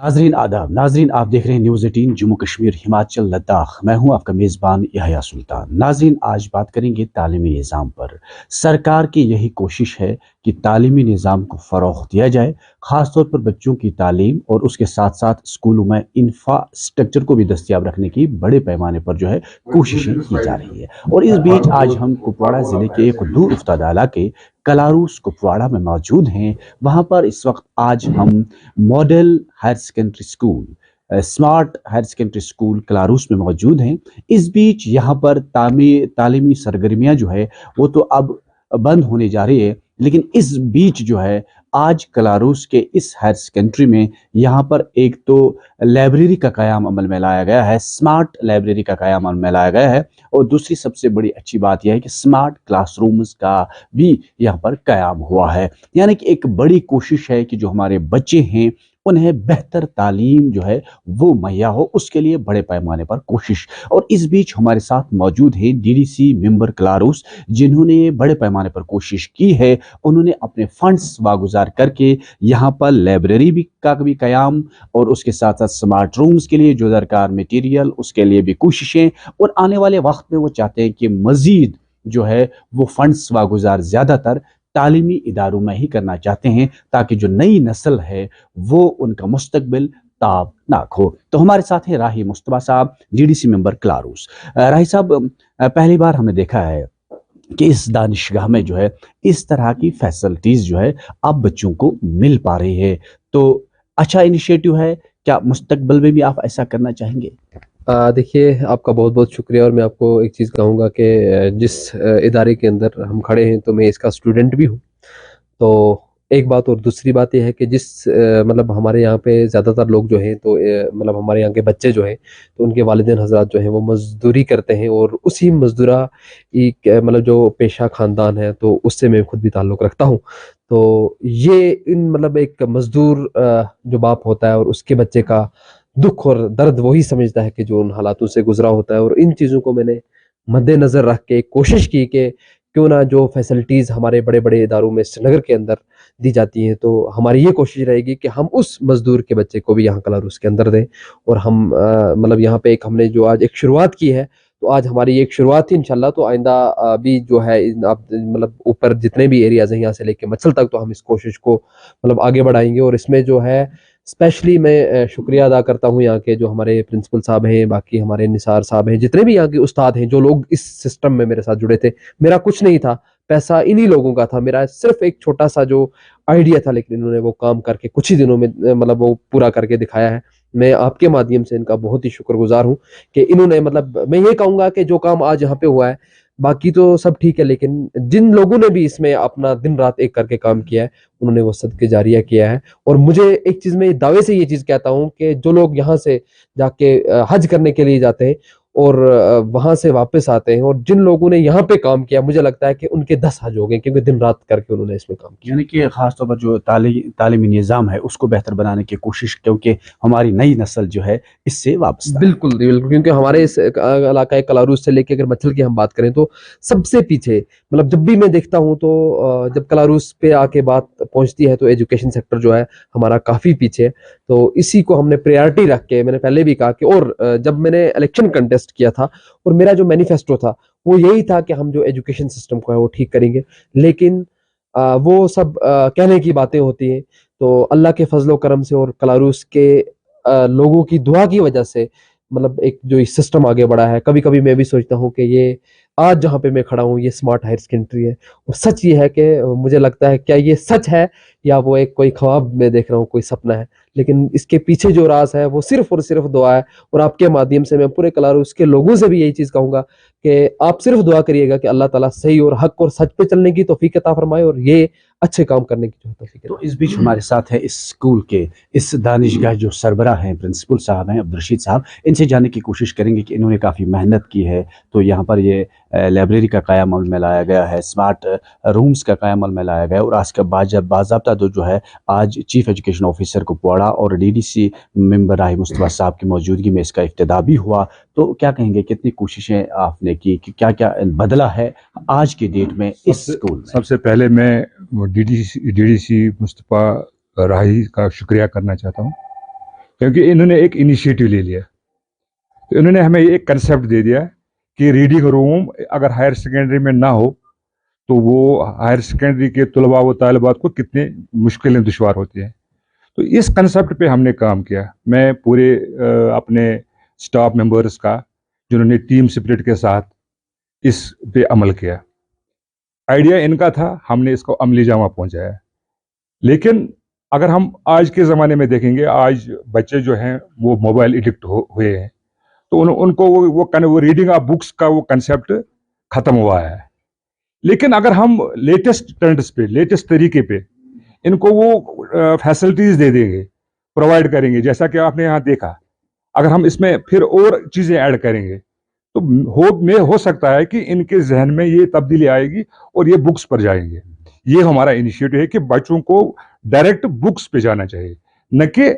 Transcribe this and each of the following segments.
नाजरीन आदाब। नाजरीन आप देख रहे हैं न्यूज़ 18 जम्मू कश्मीर हिमाचल लद्दाख। मैं हूं आपका मेज़बान यहया सुल्तान। नाजरीन आज बात करेंगे तालीमी निज़ाम पर। सरकार की यही कोशिश है कि तालीमी निज़ाम को फ़रोग़ दिया जाए, ख़ास तौर पर बच्चों की तालीम और उसके साथ साथ स्कूलों में इंफ्रास्ट्रक्चर को भी दस्तियाब रखने की बड़े पैमाने पर जो है कोशिशें की जा रही है। और इस बीच आज हम कुपवाड़ा ज़िले के एक दूर उफ्ताद इलाके कलारूस कुपवाड़ा में मौजूद हैं। वहाँ पर इस वक्त आज हम model higher secondary school smart higher secondary school Kalaroos में मौजूद हैं। इस बीच यहाँ पर तालीमी सरगर्मियाँ जो है वो तो अब बंद होने जा रही है, लेकिन इस बीच जो है आज कलारूस के इस हायर सेकेंडरी में यहाँ पर एक तो लाइब्रेरी का क़याम अमल में लाया गया है, स्मार्ट लाइब्रेरी का क़याम अमल में लाया गया है। और दूसरी सबसे बड़ी अच्छी बात यह है कि स्मार्ट क्लासरूम्स का भी यहाँ पर क़याम हुआ है। यानी कि एक बड़ी कोशिश है कि जो हमारे बच्चे हैं उन्हें बेहतर तालीम जो है वो मुहैया हो, उसके लिए बड़े पैमाने पर कोशिश। और इस बीच हमारे साथ मौजूद है डीडीसी मेंबर कलारूस, जिन्होंने बड़े पैमाने पर कोशिश की है। उन्होंने अपने फंड्स वागुजार करके यहाँ पर लाइब्रेरी का भी क़याम और उसके साथ साथ स्मार्ट रूम्स के लिए जो दरकार मटीरियल उसके लिए भी कोशिशें, और आने वाले वक्त में वो चाहते हैं कि मज़ीद जो है वो फंड्स वागुजार ज़्यादातर तालीमी इदारों में ही करना चाहते हैं, ताकि जो नई नस्ल है वो उनका मुस्तकबिल ताबनाक हो। तो हमारे साथ हैं राही मुस्तफा साहब, डीडीसी मेंबर कलारूस। राही साहब, पहली बार हमने देखा है कि इस दानिशगाह में जो है इस तरह की फैसिलिटीज़ जो है अब बच्चों को मिल पा रही है, तो अच्छा इनिशिएटिव है। क्या मुस्तकबिल में भी आप ऐसा करना चाहेंगे? देखिए, आपका बहुत बहुत शुक्रिया। और मैं आपको एक चीज़ कहूँगा कि जिस इदारे के अंदर हम खड़े हैं तो मैं इसका स्टूडेंट भी हूँ। तो एक बात, और दूसरी बात ये है कि जिस मतलब हमारे यहाँ पे ज़्यादातर लोग जो हैं तो मतलब हमारे यहाँ के बच्चे जो हैं तो उनके वालिदैन हज़रात जो हैं वो मज़दूरी करते हैं, और उसी मज़दूरा एक मतलब जो पेशा ख़ानदान है तो उससे मैं खुद भी ताल्लुक़ रखता हूँ। तो ये इन मतलब एक मज़दूर जो बाप होता है और उसके बच्चे का दुख और दर्द वही समझता है कि जो उन हालातों से गुजरा होता है। और इन चीज़ों को मैंने मद्देनज़र रख के कोशिश की कि क्यों ना जो फैसिलिटीज़ हमारे बड़े-बड़े इदारों में श्रीनगर के अंदर दी जाती हैं, तो हमारी ये कोशिश रहेगी कि हम उस मज़दूर के बच्चे को भी यहाँ कलारूस के अंदर दें। और हम मतलब यहाँ पे एक हमने जो आज एक शुरुआत की है, तो आज हमारी एक शुरुआत थी। इंशाल्लाह तो आइंदा भी जो है आप मतलब ऊपर जितने भी एरियाज़ हैं यहाँ से लेके मच्छल तक, तो हम इस कोशिश को मतलब आगे बढ़ाएँगे। और इसमें जो है स्पेशली मैं शुक्रिया अदा करता हूँ यहाँ के जो हमारे प्रिंसिपल साहब हैं, बाकी हमारे निसार साहब हैं, जितने भी यहाँ के उस्ताद हैं, जो लोग इस सिस्टम में मेरे साथ जुड़े थे। मेरा कुछ नहीं था, पैसा इन्हीं लोगों का था, मेरा सिर्फ एक छोटा सा जो आइडिया था, लेकिन इन्होंने वो काम करके कुछ ही दिनों में मतलब वो पूरा करके दिखाया है। मैं आपके माध्यम से इनका बहुत ही शुक्रगुजार हूँ कि इन्होंने मतलब मैं ये कहूँगा कि जो काम आज यहाँ पे हुआ है बाकी तो सब ठीक है, लेकिन जिन लोगों ने भी इसमें अपना दिन रात एक करके काम किया है उन्होंने वो सदके जारिया किया है। और मुझे एक चीज़, मैं दावे से ये चीज़ कहता हूँ कि जो लोग यहाँ से जाके हज करने के लिए जाते हैं और वहाँ से वापस आते हैं, और जिन लोगों ने यहाँ पे काम किया, मुझे लगता है कि उनके 10 हज हो गए, क्योंकि दिन रात करके उन्होंने इसमें काम किया। यानी कि ख़ास तौर पर जो तालीमी निज़ाम है उसको बेहतर बनाने की कोशिश, क्योंकि हमारी नई नस्ल जो है इससे वाबस्ता है। बिल्कुल, बिल्कुल, क्योंकि हमारे इस इलाका कलारूस से लेके अगर मच्छल की हम बात करें तो सबसे पीछे, मतलब जब भी मैं देखता हूँ तो जब कलारूस पे आके बात पहुँचती है तो एजुकेशन सेक्टर जो है हमारा काफ़ी पीछे है। तो इसी को हमने प्रायोरिटी रख के, मैंने पहले भी कहा कि, और जब मैंने इलेक्शन कंटेस्ट किया था और मेरा जो मैनिफेस्टो था वो यही था कि हम जो एजुकेशन सिस्टम को है वो ठीक करेंगे। लेकिन वो सब कहने की बातें होती हैं। तो अल्लाह के फजलो करम से और कलारूस के लोगों की दुआ की वजह से मतलब एक जो सिस्टम आगे बढ़ा है। कभी कभी मैं भी सोचता हूँ कि ये आज जहाँ पे मैं खड़ा हूँ ये स्मार्ट हायर सेकेंडरी है, और सच ये है कि मुझे लगता है क्या ये सच है या वो एक कोई ख्वाब में देख रहा हूँ, कोई सपना है। लेकिन इसके पीछे जो राज है वो सिर्फ और सिर्फ दुआ है। और आपके माध्यम से मैं पूरे कलारूस के लोगों से भी यही चीज़ कहूँगा कि आप सिर्फ दुआ करिएगा कि अल्लाह ताला सही और हक और सच पे चलने की तौफीक अता फरमाए, और ये अच्छे काम करने की जो तौफीक। तो इस बीच हमारे साथ है इस स्कूल के इस दानिशगाह जो सरबराह हैं, प्रिंसिपल साहब हैं अब्दुल साहब, इनसे जानने की कोशिश करेंगे कि इन्होंने काफ़ी मेहनत की है। तो यहाँ पर ये लाइब्रेरी का क़याम अमल में लाया गया है, स्मार्ट रूम्स का क़याम अमल में लाया गया है, और आज का बाज़ाब्ता तो जो है आज चीफ एजुकेशन ऑफिसर कुपवाड़ा और डीडीसी मेंबर राही मुस्तफा साहब की मौजूदगी में इसका इफ्तिताह भी हुआ। तो क्या कहेंगे, कितनी कोशिशें आपने की, कि क्या क्या बदला है आज की डेट में इस स्कूल में? सबसे पहले मैं डीडीसी मुस्तफ़ा राही का शुक्रिया करना चाहता हूँ क्योंकि इन्होंने एक इनिशिएटिव ले लिया। तो इन्होंने हमें एक कंसेप्ट दे दिया कि रीडिंग रूम अगर हायर सेकेंडरी में ना हो तो वो हायर सेकेंडरी के तलबा व तालिबात को कितने मुश्किलें दुश्वार होती हैं। तो इस कंसेप्ट पे हमने काम किया। मैं पूरे अपने स्टाफ मेंबर्स का, जिन्होंने टीम स्पिरिट के साथ इस पे अमल किया। आइडिया इनका था, हमने इसको अमली जामा पहुंचाया। लेकिन अगर हम आज के ज़माने में देखेंगे, आज बच्चे जो हैं वो मोबाइल एडिक्ट हुए हैं, तो उनको वो रीडिंग ऑफ बुक्स का वो कंसेप्ट ख़त्म हुआ है। लेकिन अगर हम लेटेस्ट ट्रेंड्स पे, लेटेस्ट तरीके पे इनको वो फैसिलिटीज़ दे देंगे, प्रोवाइड करेंगे, जैसा कि आपने यहाँ देखा, अगर हम इसमें फिर और चीज़ें ऐड करेंगे तो हो सकता है कि इनके जहन में ये तब्दीली आएगी और ये बुक्स पर जाएंगे। ये हमारा इनिशिएटिव है कि बच्चों को डायरेक्ट बुक्स पे जाना चाहिए, न कि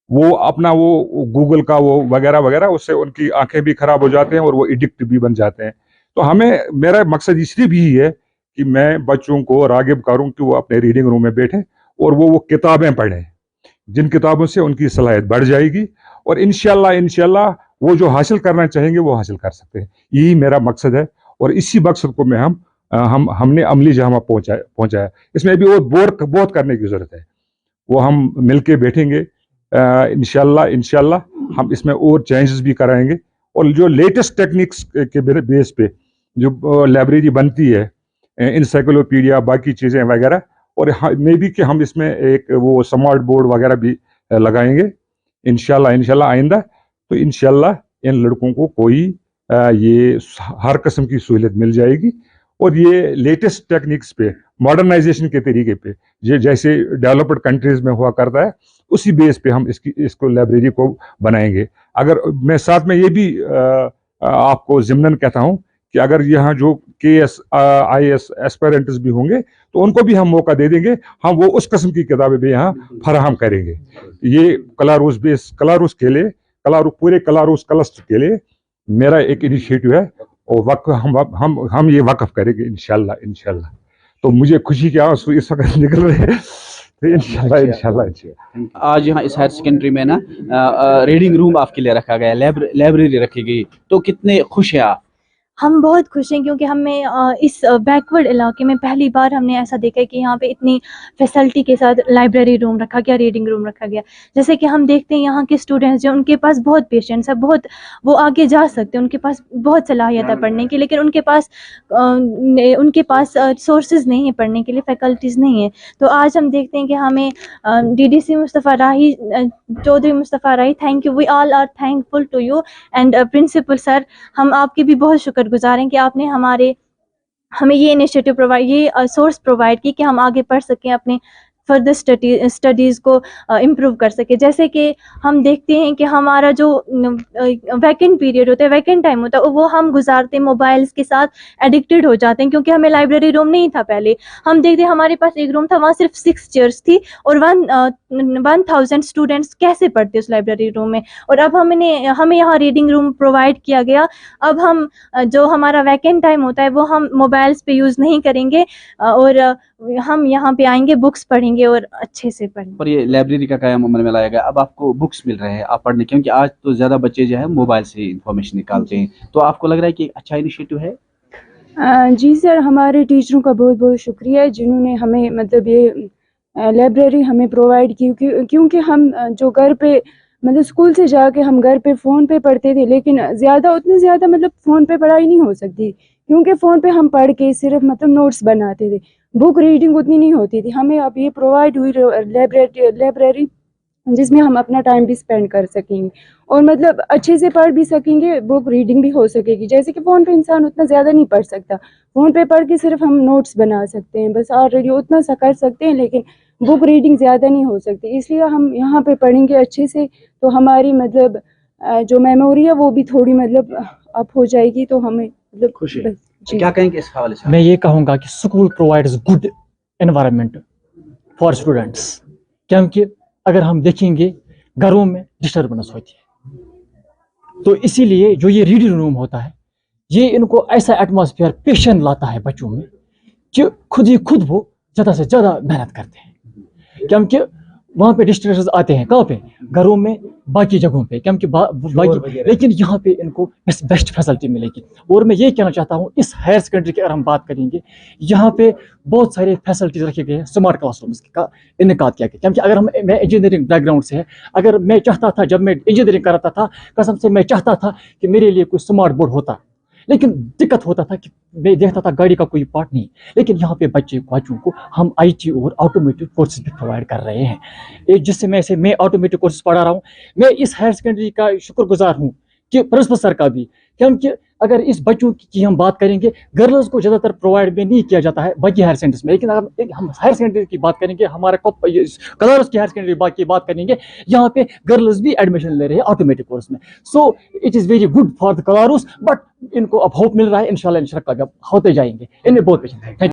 वो अपना वो गूगल का वो वगैरह वगैरह, उससे उनकी आंखें भी खराब हो जाते हैं और वो एडिक्ट भी बन जाते हैं। तो मेरा मकसद इसलिए भी है कि मैं बच्चों को रागिब करूं कि वो अपने रीडिंग रूम में बैठें और वो किताबें पढ़ें, जिन किताबों से उनकी सलाहियत बढ़ जाएगी और इंशाल्लाह वो जो हासिल करना चाहेंगे वो हासिल कर सकते हैं। यही मेरा मकसद है और इसी मकसद को हमने अमली जामा पहुंचाया। इसमें भी बहुत करने की जरूरत है। वो हम मिलके बैठेंगे, इंशाल्लाह हम इसमें और चेंजेस भी कराएंगे और जो लेटेस्ट टेक्निक्स के बेस पे जो लाइब्रेरी बनती है, इंसाइक्लोपीडिया, बाकी चीज़ें वगैरह, और मे भी कि हम इसमें एक वो स्मार्ट बोर्ड वगैरह भी लगाएंगे इंशाल्लाह आइंदा। तो इंशाल्लाह इन लड़कों को कोई ये हर किस्म की सहूलियत मिल जाएगी और ये लेटेस्ट टेक्निक्स पे, मॉडर्नाइजेशन के तरीके पे, जैसे डेवलप्ड कंट्रीज में हुआ करता है, उसी बेस पे हम इसको लाइब्रेरी को बनाएंगे। अगर मैं साथ में ये भी आपको ज़िम्नन कहता हूँ कि अगर यहाँ जो KS IAS एस्पायरेंट्स भी होंगे तो उनको भी हम मौका दे देंगे, हम वो उस किस्म की किताबें भी यहाँ फराहम करेंगे। ये कलारूस के लिए, पूरे कलारूस क्लस्टर के लिए मेरा एक इनिशिएटिव है और हम ये वक़्फ़ करेंगे इंशाल्लाह। तो मुझे खुशी के आंसू इस वक्त निकल रहे हैं। तो इंशाल्लाह आज यहाँ इस हायर सेकेंडरी में ना रीडिंग रूम आपके लिए रखा गया, लाइब्रेरी रखी गई, तो कितने खुश हैं आप? हम बहुत खुश हैं क्योंकि हमें इस बैकवर्ड इलाके में पहली बार हमने ऐसा देखा है कि यहाँ पे इतनी फैसिलिटी के साथ लाइब्रेरी रूम रखा गया, रीडिंग रूम रखा गया। जैसे कि हम देखते हैं यहाँ के स्टूडेंट्स जो, उनके पास बहुत पेशेंस है, बहुत वो आगे जा सकते हैं, उनके पास बहुत सलाहियत है पढ़ने की, लेकिन उनके पास सोर्सेज नहीं है पढ़ने के लिए, फैकल्टीज़ नहीं है। तो आज हम देखते हैं कि हमें DDC Mustafa Rahi, Chaudhary Mustafa Rahi, thank you, we all are thankful to you and principal sir, हम आपके भी बहुत शुक्रगुजार हैं कि आपने हमें ये इनिशिएटिव ये सोर्स प्रोवाइड की कि हम आगे पढ़ सकें, अपने फर्दर स्टडीज़ को इम्प्रूव कर सके। जैसे कि हम देखते हैं कि हमारा जो वैकेंट पीरियड होता है, वैकेंट टाइम होता है, वो हम गुजारते हैं मोबाइल्स के साथ, एडिक्टेड हो जाते हैं, क्योंकि हमें लाइब्रेरी रूम नहीं था पहले। हम देखते हैं हमारे पास एक रूम था, वहाँ सिर्फ 6 चेयर्स थी और 1000 स्टूडेंट्स कैसे पढ़ते उस लाइब्रेरी रूम में। और अब हमें यहाँ रीडिंग रूम प्रोवाइड किया गया। अब हम जो हमारा वैकेंट टाइम होता है वो हम मोबाइल्स पे यूज़ नहीं करेंगे और हम यहाँ पे आएंगे, बुक्स पढ़ेंगे और अच्छे से पढ़ेंगे। पर ये लाइब्रेरी का क्या अमल में लाया गया, अब आपको बुक्स मिल रहे हैं आप पढ़ने, क्योंकि आज तो ज़्यादा बच्चे जो है मोबाइल से इंफॉर्मेशन निकालते हैं, तो आपको लग रहा है कि एक अच्छा इनिशिएटिव है? जी सर, हमारे टीचरों का बहुत बहुत शुक्रिया जिन्होंने हमें मतलब ये लाइब्रेरी हमें प्रोवाइड की, क्योंकि हम जो घर पे मतलब स्कूल से जाके हम घर पे फ़ोन पे पढ़ते थे, लेकिन उतनी ज़्यादा मतलब फ़ोन पे पढ़ाई नहीं हो सकती, क्योंकि फ़ोन पे हम पढ़ के सिर्फ मतलब नोट्स बनाते थे, बुक रीडिंग उतनी नहीं होती थी। हमें अब ये प्रोवाइड हुई लाइब्रेरी जिसमें हम अपना टाइम भी स्पेंड कर सकेंगे और मतलब अच्छे से पढ़ भी सकेंगे, बुक रीडिंग भी हो सकेगी। जैसे कि फ़ोन पे इंसान उतना ज़्यादा नहीं पढ़ सकता, फ़ोन पे पढ़ के सिर्फ हम नोट्स बना सकते हैं, बस ऑलरेडी उतना सा कर सकते हैं, लेकिन बुक रीडिंग ज़्यादा नहीं हो सकती। इसलिए हम यहाँ पे पढ़ेंगे अच्छे से, तो हमारी मतलब जो मेमोरी है वो भी थोड़ी मतलब अप हो जाएगी, तो हमें मतलब खुशी है। क्या कहेंगे इस हवाले से? मैं ये कहूँगा कि school provides good environment for students, क्योंकि अगर हम देखेंगे घरों में डिस्टर्बेंस होती है, तो इसीलिए जो ये रीडिंग रूम होता है ये इनको ऐसा एटमॉस्फेयर पेशेंट लाता है बच्चों में कि खुद वो ज़्यादा से ज़्यादा मेहनत करते हैं, क्योंकि वहाँ पे डिस्ट्रैक्शंस आते हैं। कहाँ पे? घरों में बाकी जगहों पे, क्योंकि बाकी, लेकिन यहाँ पे इनको बेस्ट फैसिलिटी मिलेगी। और मैं ये कहना चाहता हूँ, इस हायर सेकेंडरी की अगर हम बात करेंगे, यहाँ पे बहुत सारे फैसिलिटीज रखे गए हैं, स्मार्ट क्लासरूम्स का इनकाद किया गया। क्योंकि अगर मैं इंजीनियरिंग बैकग्राउंड से है, अगर मैं चाहता था, जब मैं इंजीनियरिंग करता था, कसम से मैं चाहता था कि मेरे लिए कोई स्मार्ट बोर्ड होता, लेकिन दिक्कत होता था कि मैं देखता था गाड़ी का कोई पार्ट नहीं। लेकिन यहाँ पे बच्चों को हम IT और ऑटोमेटिव कोर्सेज भी प्रोवाइड कर रहे हैं, एक जिससे मैं ऑटोमेटिव कोर्सेज पढ़ा रहा हूँ। मैं इस हायर सेकेंडरी का शुक्रगुजार हूँ कि प्रिंसिपल सर का भी, क्योंकि अगर इस बच्चों की हम बात करेंगे, गर्ल्स को ज़्यादातर प्रोवाइड भी नहीं किया जाता है बाकी हायर सेकेंडरीज में, लेकिन अगर हम हायर सेकेंडरी की बात करेंगे, हमारे कलर्स की हायर सेकेंडरी की बात करेंगे, यहाँ पे गर्ल्स भी एडमिशन ले रहे हैं ऑटोमेटिक कोर्स में। So it is very good for the Kalaroos, but इनको अब होप मिल रहा है, इंशाल्लाह कामयाब होते जाएंगे, इनमें बहुत पेशेंस है।